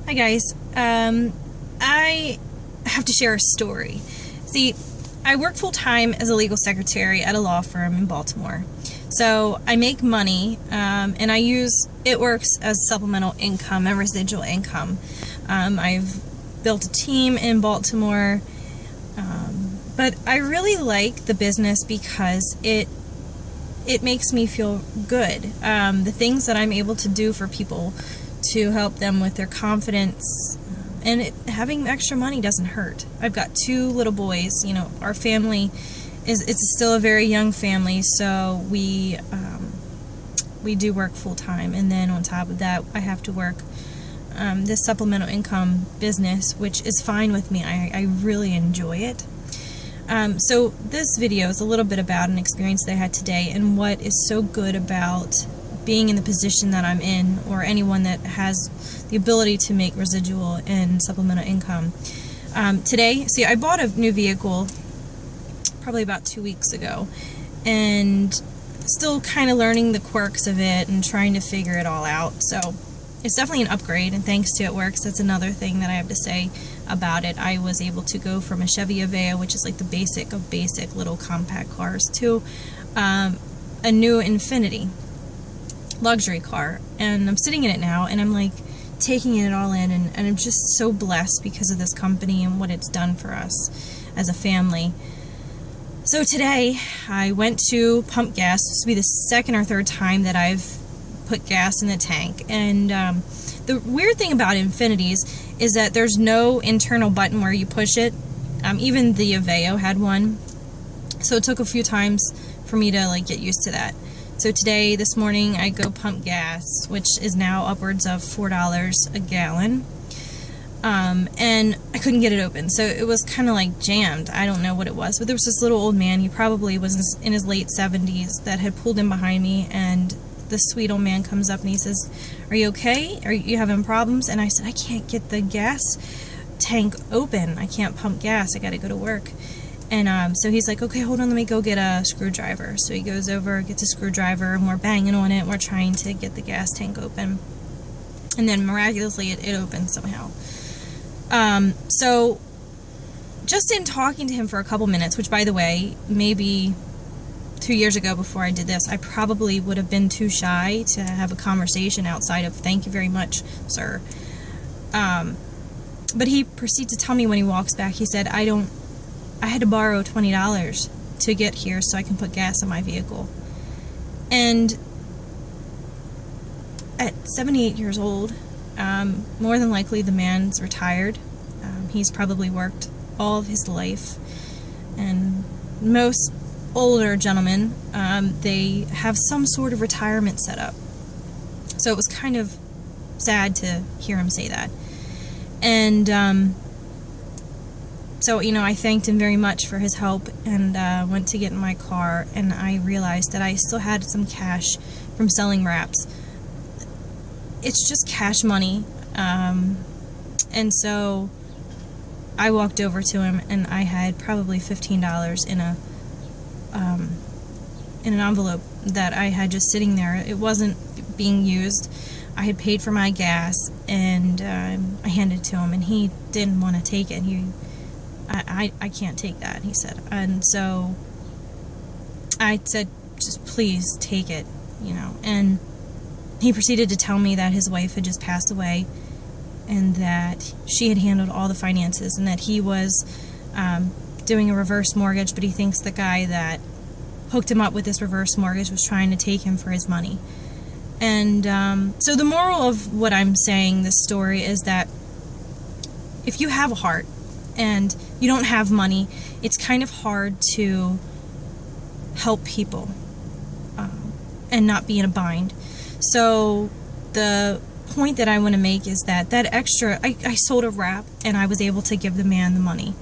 Hi guys, I have to share a story. See, I work full-time as a legal secretary at a law firm in Baltimore. So I make money, and it works as supplemental income and residual income. I've built a team in Baltimore, but I really like the business because it makes me feel good. The things that I'm able to do for people to help them with their confidence, and having extra money doesn't hurt. I've got 2 little boys. You know, our family it's still a very young family, so we do work full time, and then on top of that, I have to work this supplemental income business, which is fine with me. I really enjoy it. So this video is a little bit about an experience that I had today and what is so good about being in the position that I'm in, or anyone that has the ability to make residual and supplemental income. Today, see, I bought a new vehicle probably about 2 weeks ago, and still kind of learning the quirks of it and trying to figure it all out. So it's definitely an upgrade, and thanks to it works. That's another thing that I have to say about it. I was able to go from a Chevy Aveo, which is like the basic of basic little compact cars, to a new Infinity luxury car, and I'm sitting in it now, and I'm like taking it all in, and I'm just so blessed because of this company and what it's done for us as a family. So today I went to pump gas. This will be the second or third time that I've put gas in the tank, and the weird thing about Infinities is that there's no internal button where you push it. Even the Aveo had one, so it took a few times for me to get used to that. So today, this morning, I go pump gas, which is now upwards of $4 a gallon, and I couldn't get it open. So it was kind of like jammed. I don't know what it was, but there was this little old man. He probably was in his late 70s that had pulled in behind me, and this sweet old man comes up and he says, "Are you okay? Are you having problems?" And I said, "I can't get the gas tank open. I can't pump gas. I gotta go to work." And so he's like, "Okay, hold on, let me go get a screwdriver." So he goes over, gets a screwdriver, and we're banging on it, and we're trying to get the gas tank open. And then miraculously it opens somehow. So just in talking to him for a couple minutes, which by the way, maybe 2 years ago before I did this, I probably would have been too shy to have a conversation outside of "Thank you very much, sir." But he proceeds to tell me when he walks back, he said, I had to borrow $20 to get here so I can put gas in my vehicle. And at 78 years old, more than likely the man's retired. He's probably worked all of his life. And most older gentlemen, they have some sort of retirement set up. So it was kind of sad to hear him say that. And so, I thanked him very much for his help, and went to get in my car, and I realized that I still had some cash from selling wraps. It's just cash money, and so I walked over to him, and I had probably $15 in an envelope that I had just sitting there. It wasn't being used. I had paid for my gas, and I handed it to him, and he didn't want to take it. I can't take that, he said. And so I said, "Just please take it," and he proceeded to tell me that his wife had just passed away, and that she had handled all the finances, and that he was doing a reverse mortgage, but he thinks the guy that hooked him up with this reverse mortgage was trying to take him for his money. And so the moral of what I'm saying, this story, is that if you have a heart and you don't have money, it's kind of hard to help people and not be in a bind. So the point that I want to make is that extra, I sold a wrap, and I was able to give the man the money,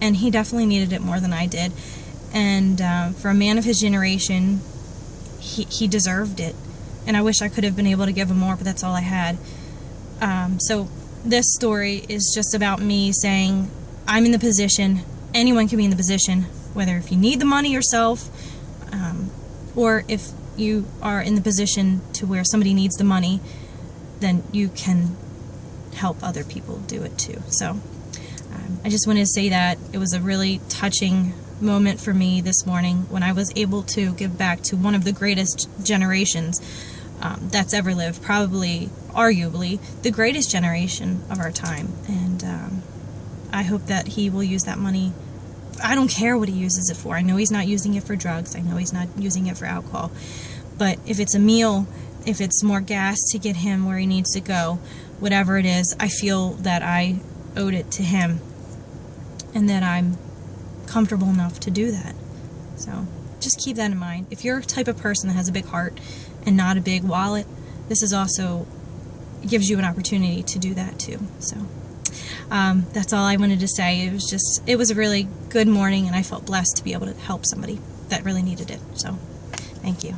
and he definitely needed it more than I did. And for a man of his generation, he deserved it, and I wish I could have been able to give him more, but that's all I had. So this story is just about me saying, I'm in the position, anyone can be in the position, whether if you need the money yourself, or if you are in the position to where somebody needs the money, then you can help other people do it too. So I just wanted to say that it was a really touching moment for me this morning when I was able to give back to one of the greatest generations that's ever lived, probably, arguably, the greatest generation of our time. And I hope that he will use that money. I don't care what he uses it for. I know he's not using it for drugs. I know he's not using it for alcohol. But if it's a meal, if it's more gas to get him where he needs to go, whatever it is, I feel that I owed it to him and that I'm comfortable enough to do that. So just keep that in mind. If you're a type of person that has a big heart and not a big wallet, this is also gives you an opportunity to do that too. So that's all I wanted to say. It was a really good morning, and I felt blessed to be able to help somebody that really needed it. So thank you.